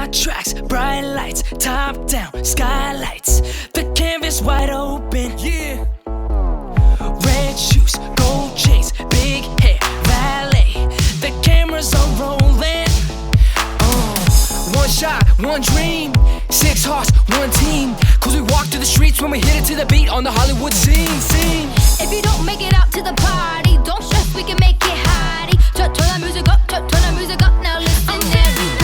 Hot tracks, bright lights, top down, skylights. The canvas wide open. Yeah. Red shoes, gold chains, big hair, valet. The cameras are rolling. One shot, one dream, 6 hearts, one team. Cause we walk through the streets when we hit it to the beat on the Hollywood scene. If you don't make it out to the party, don't stress, we can make it hottie. Turn the music up, turn the music up. Now listen, everybody.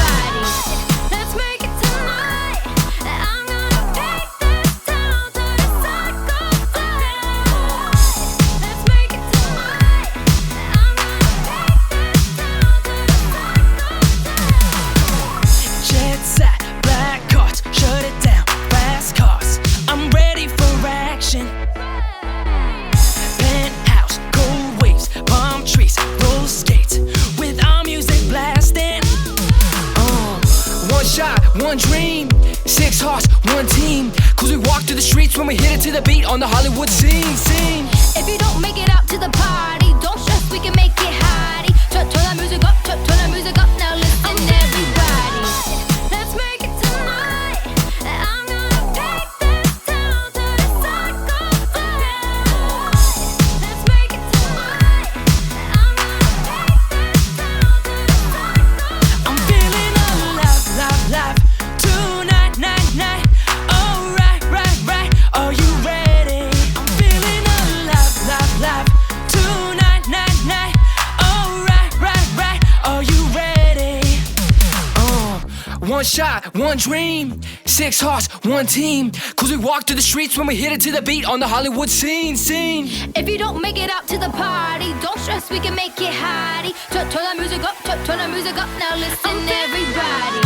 Let's make it tonight. I'm gonna take this town to the psycho down. Let's make it tonight. I'm gonna take this town to the psycho down. Jet set, black cards, shut it down, fast cars. I'm ready for action. Penthouse, gold waves, palm trees, roller skates, with our music blasting. One shot, one dream, 6 hearts, one team. Cause we walk through the streets when we hit it to the beat on the Hollywood scene. If you don't make it out to the party, don't stress, we can make it hottie. Turn the music up, turn the music up. Now listen, everybody. Let's make it tonight. I'm gonna take this town to the psycho down. Let's make it tonight. I'm gonna take this town to the psycho down. I'm feeling alive tonight, night. Alright, right. Are you ready? I'm feeling alive tonight, night. Alright, right. Are you ready? One shot, one dream, 6 hearts, one team. Cause we walk through the streets when we hit it to the beat on the Hollywood scene. If you don't make it out to the party, don't stress, we can make it hottie. Turn the music up, turn the music up. Now listen, everybody.